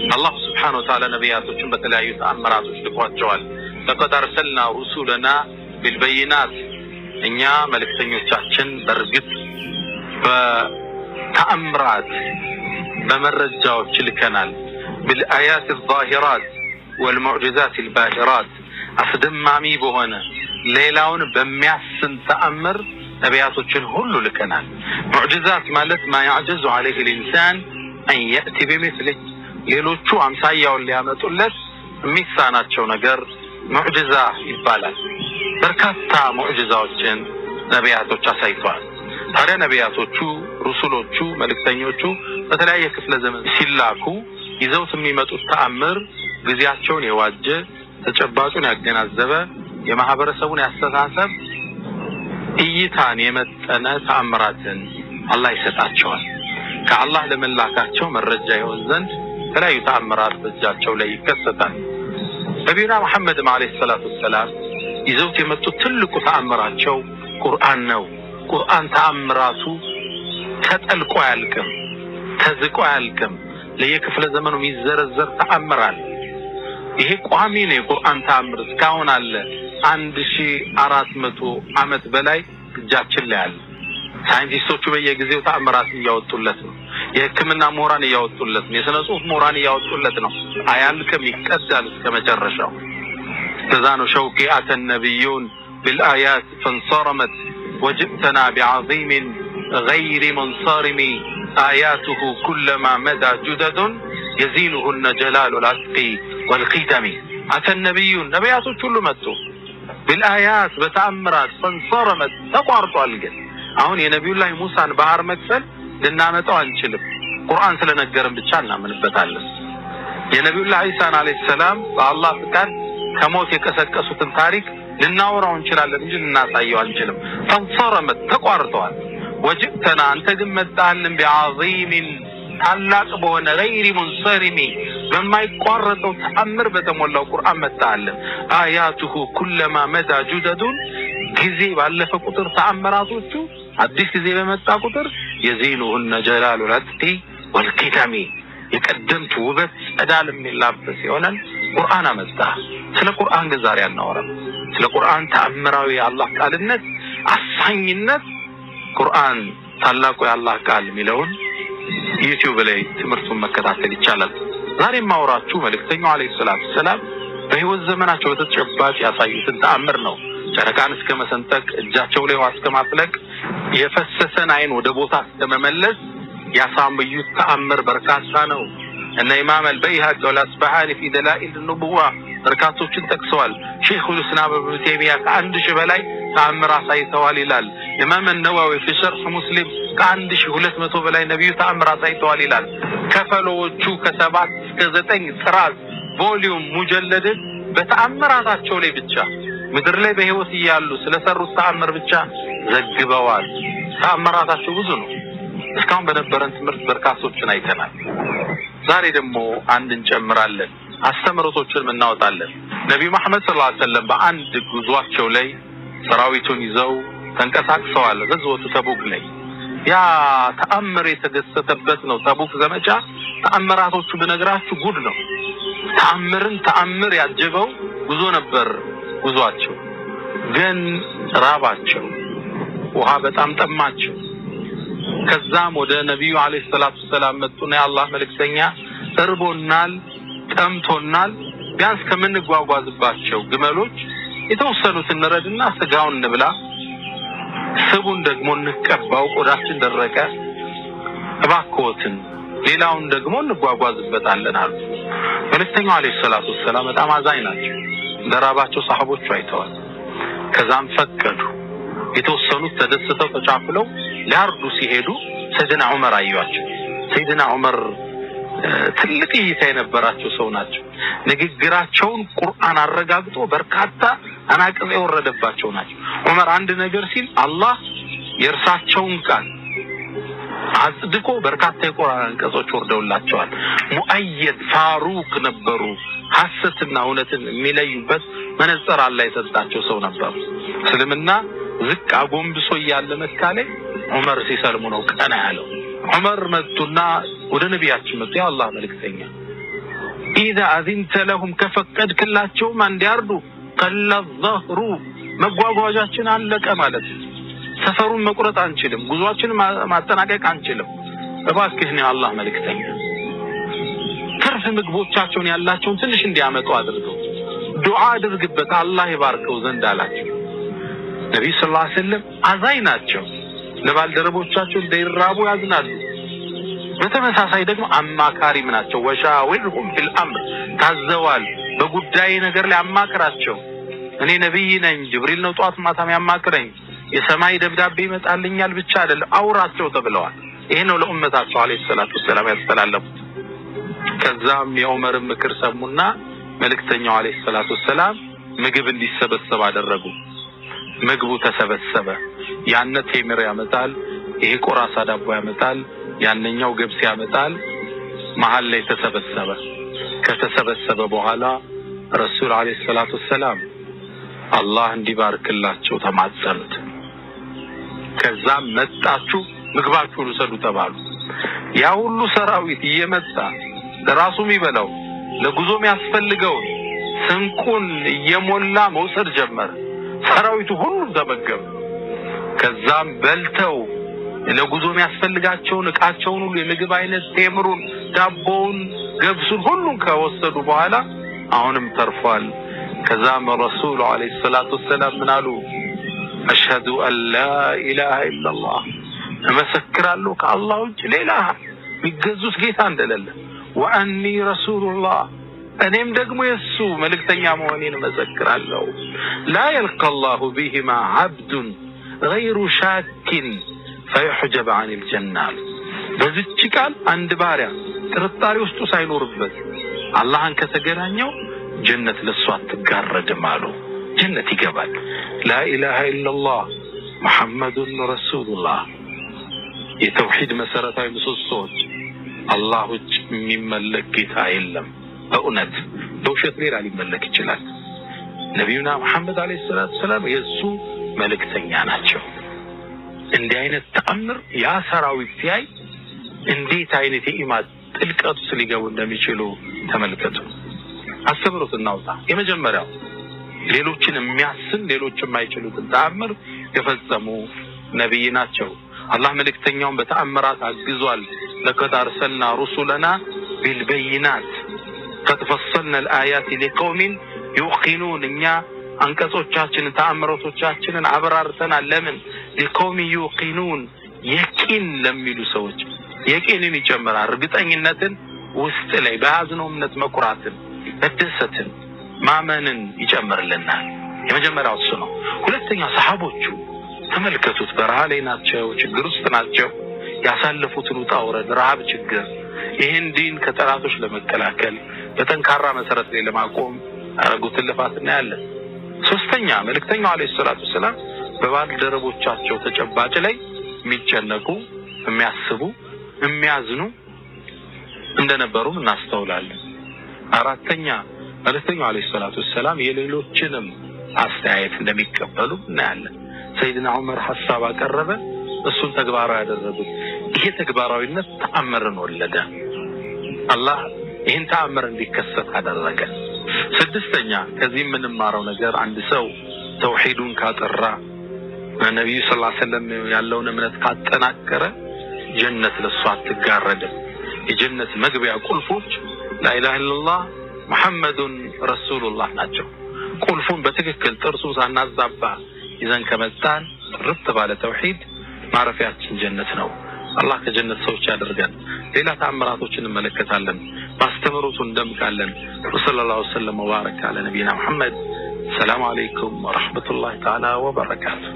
الله سبحانه وتعالى نبياتهم بتلاقي تأمراتهم لقواتهم لقد أرسلنا رسولنا بالبينات إنيا ملكتين يتشعشن برقب بتأمرات بمرجعوا الكنال بالآيات الظاهرات والمعجزات الباهرات أفدم معمي بهنا ليلاون بمياسن تأمر نبياتهم هلو لكنال معجزات مالت ما يعجز عليه الإنسان أن يأتي بمثله ሌሎቹ አምሳያውን ሊያመጡለት የሚሳናቸው ነገር ሙዕጂዛ ይባላል። በርካታ ሙዕጂዛዎችን ነቢያቶች አሳይተዋል። ታዲያ ነቢያቶቹ ሩሱሎቹ መልእክተኞቹ በተለያየ ክፍለ ዘመን ሲላኩ ይዘውት የሚመጡት ተአምር ጊዜያቸውን የዋጀ ተጨባጩን ያገናዘበ የማህበረሰቡን ያስተሳሰብ እይታን የመጠነ ተአምራትን አላህ ይሰጣቸዋል። ከአላህ ለመላካቸው መረጃ ይሆን ዘንድ ተለያዩ ተአምራት በእጃቸው ላይ ይከሰታል። ነቢዩና መሐመድም አለይሂ ሰላቱ ወሰላም ይዘውት የመጡት ትልቁ ተአምራቸው ቁርአን ነው። ቁርአን ተአምራቱ ተጠልቆ አያልቅም፣ ተዝቆ አያልቅም። ለየክፍለ ዘመኑ የሚዘረዘር ተአምራል። ይሄ ቋሚ ነው። የቁርአን ተአምር እስካሁን አለ 1400 ዓመት በላይ እጃችን ላይ አለ። ሳይንቲስቶቹ በየጊዜው ተአምራት እያወጡለት ነው። የሕክምና ምሁራን እያወጡለት ነው። የሥነ ጽሑፍ ምሁራን እያወጡለት ነው። አያልቅም፣ ይቀዳል እስከ መጨረሻው። ከዛ ነው ሸውቂ አተ ነቢዩን بالآيات فانصرمت وجئتنا بعظيم غير منصرم آياته كلما مدى جدد يزينهن جلال العتق والقدم أتى النبيون نبيات كل متو بالآيات بتأمرات فانصرمت تقارط الجن አሁን የነብዩላህ ሙሳን ባህር መክፈል ልናመጣው አንችልም። ቁርአን ስለነገረን ብቻ እናምንበታለን። የነብዩላህ ኢሳን አለይሂ ሰላም በአላህ ፍቃድ ከሞት የቀሰቀሱትን ታሪክ ልናወራው እንችላለን እንጂ ልናሳየው አንችልም። ፈንሰረመት ተቋርጠዋል። ወጅተና አንተ ግን መጣልን ቢዓዚም ታላቅ በሆነ ገይሪ ሙንሰሪሚ በማይቋረጠው ተአምር በተሞላው ቁርአን መጣልን። አያቱሁ ኩለማ መዳ ጁደዱን ጊዜ ባለፈ ቁጥር ተአምራቶቹ አዲስ ጊዜ በመጣ ቁጥር የዚኑሁን ጀላሉ ረጥቲ ወልቂደሚ የቀደምት ውበት ጸዳል የሚላበስ ይሆናል። ቁርአን አመጣ። ስለ ቁርአን ግን ዛሬ አናወራም። ስለ ቁርአን ተአምራዊ የአላህ ቃልነት አሳኝነት ቁርአን ታላቁ የአላህ ቃል የሚለውን ዩቲዩብ ላይ ትምህርቱን መከታተል ይቻላል። ዛሬ ማውራችሁ መልእክተኛው አለይሂ ሰላቱ ሰላም በህይወት ዘመናቸው በተጨባጭ ያሳዩትን ተአምር ነው። ጨረቃን እስከ መሰንጠቅ እጃቸው ላይ ዋስ ከማፍለቅ የፈሰሰን አይን ወደ ቦታ እስከመመለስ ያሳዩት ተአምር በርካታ ነው። እነ ኢማም አልበይሃቂ ወልአስባሃኒ في دلائل النبوة በርካቶችን ጠቅሰዋል። ሼኹል ኢስላም ኢብኑ ተይሚያ ከ1000 በላይ ተአምር አሳይተዋል ይላል። ኢማም አልነዋዊ في شرح مسلم ከ1200 በላይ ነብዩ ተአምር አሳይተዋል ይላል። ከፈሎቹ ከ7 እስከ 9 ጥራዝ ቮሊዩም ሙጀለድ በተአምራታቸው ላይ ብቻ ምድር ላይ በህይወት ይያሉ ስለሰሩት ተአምር ብቻ ዘግበዋል። ተአምራታቸው ብዙ ነው። እስካሁን በነበረን ትምህርት በርካቶችን አይተናል። ዛሬ ደግሞ አንድ እንጨምራለን፣ አስተምሮቶችን እናወጣለን። ነብዩ መሐመድ ሰለላሁ ዐለይሂ ወሰለም በአንድ ጉዟቸው ላይ ሰራዊቱን ይዘው ተንቀሳቅሰዋል። ገዝወቱ ተቡክ ላይ ያ ተአምር የተገሰተበት ነው። ተቡክ ዘመቻ ተአምራቶቹ ብነግራችሁ ጉድ ነው። ተአምር ያጀበው ጉዞ ነበር። ጉዟቸው ግን ራባቸው፣ ውሃ በጣም ጠማቸው። ከዛም ወደ ነብዩ አለይሂ ሰላቱ ሰላም መጡና የአላህ መልእክተኛ እርቦናል፣ ጠምቶናል፣ ቢያንስ ከምንጓጓዝባቸው ግመሎች የተወሰኑትን እንረድና ስጋውን እንብላ፣ ስቡን ደግሞ እንቀባው፣ ቆዳችን ደረቀ፣ እባክዎትን ሌላውን ደግሞ እንጓጓዝበታለን አሉ። መልእክተኛው አለይሂ ሰላቱ ሰላም በጣም አዛኝ ናቸው። ለራባቸው ሰሃቦቹ አይተዋል። ከዛም ፈቀዱ። የተወሰኑት ተደስተው ተጫፍለው ሊያርዱ ሲሄዱ ሰይድና ዑመር አዩዋቸው። ሰይድና ዑመር ትልቅ እይታ የነበራቸው ሰው ናቸው። ንግግራቸውን ቁርአን አረጋግጦ በርካታ አናቅጽ የወረደባቸው ናቸው። ዑመር አንድ ነገር ሲል አላህ የእርሳቸውን ቃል አጽድቆ በርካታ የቁርአን አንቀጾች ወርደውላቸዋል። ሙአየድ ፋሩቅ ነበሩ። ሐሰትና እውነትን የሚለዩበት መነጽር አላህ የሰጣቸው ሰው ነበሩ። እስልምና ዝቅ አጎንብሶ ያለ መካ ላይ ዑመር ሲሰልሙ ነው ቀና ያለው። ዑመር መጡና ወደ ነብያችን መጡ። ያ አላህ መልእክተኛ إذا أذنت لهم كفقد كلاتهم أن يردوا قل الظهر መጓጓዣችን አለቀ ማለት ሰፈሩን መቁረጥ አንችልም ጉዟችንን ማጠናቀቅ አንችልም እባክህ ነው አላህ መልእክተኛ ትርፍ ምግቦቻቸውን ያላቸውን ትንሽ እንዲያመጡ አድርገው ዱዓ አድርግበት አላህ ይባርከው ዘንድ አላቸው ነብዩ ሰለላሁ ዐለይሂ ወሰለም አዛኝ ናቸው ለባልደረቦቻቸው እንደይራቡ ያዝናሉ በተመሳሳይ ደግሞ አማካሪም ናቸው ወሻዊርሁም ፊል አምር ታዘዋል በጉዳይ ነገር ላይ አማክራቸው እኔ ነብይ ነኝ ጅብሪል ነው ጧት ማታም ያማክረኝ የሰማይ ደብዳቤ ይመጣልኛል ብቻ አይደለም አውራቸው ተብለዋል ይሄ ነው ለኡመታቸው አለይሂ ሰላቱ ሰላም ያስተላለፉት ከዛም የዑመር ምክር ሰሙና መልእክተኛው አለይሂ ሰላቱ ሰላም ምግብ እንዲሰበሰብ አደረጉ ምግቡ ተሰበሰበ ያነ ቴምር ያመጣል ይሄ ቆራሳ ዳቦ ያመጣል ያንኛው ገብስ ያመጣል መሃል ላይ ከተሰበሰበ በኋላ ረሱል አለይሂ ሰላቱ ሰላም አላህ እንዲባርክላቸው ተማጸኑት ከዛም መጣችሁ ምግባችሁን ወሰዱ ተባሉ ያ ሁሉ ሰራዊት እየመጣ ለራሱም ይበላው ለጉዞም ያስፈልገው ስንቁን እየሞላ መውሰድ ጀመረ ሰራዊቱ ሁሉ ተመገበ ከዛም በልተው ለጉዞም ያስፈልጋቸውን እቃቸውን ሁሉ የምግብ አይነት ቴምሩን ዳቦውን ገብሱን ሁሉን ከወሰዱ በኋላ አሁንም ተርፏል ከዛም ረሱል አለይሂ ሰላቱ ሰላም ምናሉ አሽሀዱ አን ላ ኢላሃ ኢላላህ እመሰክራለሁ ከአላህ ውጭ ሌላ የሚገዙት ጌታ እንደሌለ ወአኒ ረሱሉላህ እኔም ደግሞ የሱ መልእክተኛ መሆኔን እመሰክራለሁ ላ يلقى الله بهما عبد غير شاك فيحجب عن الجنة በዚች ቃል አንድ ባሪያ ጥርጣሬ ውስጥ ሳይኖርበት አላህን ከተገናኘው ጀነት ለሱ አትጋረድም አሉ ጀነት ይገባል ላ ኢላሃ ኢላላህ ሙሐመዱን ረሱሉላህ የተውሂድ መሰረታዊ ምሰሶች አላህ ውጭ የሚመለክ ጌታ የለም በእውነት በውሸት ሌላ ሊመለክ ይችላል ነብዩና መሐመድ አለይሂ ሰላቱ ሰላም የሱ መልእክተኛ ናቸው እንዲህ አይነት ተአምር ያ ሰራዊት ሲያይ እንዴት አይነት የኢማን ጥልቀት ውስጥ ሊገቡ እንደሚችሉ ተመልከቱ አስተምሮት እናውጣ የመጀመሪያው ሌሎችን የሚያስን ሌሎችን የማይችሉትን ተአምር የፈጸሙ ነብይ ናቸው አላህ መልእክተኛውን በተአምራት አግዟል ለቀድ አርሰልና ሩሱለና ቢልበይናት قد فصلنا الآيات لقوم يوقنون እኛ አንቀጾቻችንን ተአምራቶቻችንን አብራርተናል ለምን لقوم يوقنون የቂን ለሚሉ ሰዎች የቂንን ይጨምራል እርግጠኝነትን ውስጥ ላይ በያዝነው እምነት መኩራትን በደሰትን ማመንን ይጨምርልናል የመጀመሪያው እሱ ነው ሁለተኛ ሰሃቦቹ ተመልከቱት በረሃ ላይ ናቸው ችግር ውስጥ ናቸው ያሳለፉትን ውጣ ውረድ ረሃብ ችግር ይሄን ዲን ከጠላቶች ለመከላከል በተንካራ መሰረት ላይ ለማቆም አረጉትን ልፋትና ያለ ሶስተኛ መልእክተኛው አለይሂ ሰላቱ ሰላም በባልደረቦቻቸው ተጨባጭ ላይ የሚጨነቁ የሚያስቡ የሚያዝኑ እንደነበሩም እናስተውላለን አራተኛ መልእክተኛው አለይሂ ሰላቱ ሰላም የሌሎችንም አስተያየት እንደሚቀበሉ እናያለን ሰይድና ዑመር ሐሳብ አቀረበ እሱን ተግባራዊ ያደረጉት ይሄ ተግባራዊነት ተአምርን ወለደ አላህ ይህን ተአምር እንዲከሰት አደረገ ስድስተኛ ከዚህ የምንማረው ነገር አንድ ሰው ተውሂዱን ካጠራ በነብዩ ሰለላሁ ዐለይሂ ወሰለም ያለውን እምነት ካጠናከረ ጀነት ለሱ አትጋረድም የጀነት መግቢያ ቁልፎች ላ ኢላሃ ኢላላህ ሙሐመዱን ረሱሉላህ ናቸው ቁልፉን በትክክል ጥርሱ ሳናዛባ ይዘን ከመጣን ርት ባለ ተውሂድ ማረፊያችን ጀነት ነው አላህ ከጀነት ሰዎች ያደርገን ሌላ ተአምራቶችን እንመለከታለን ማስተምሩቱ እንደምቃለን ሰለላሁ ዐለይሂ ወሰለም ወባረከ አለ ነብይና መሐመድ ሰላም አለይኩም ወራህመቱላሂ ተዓላ ወበረካቱ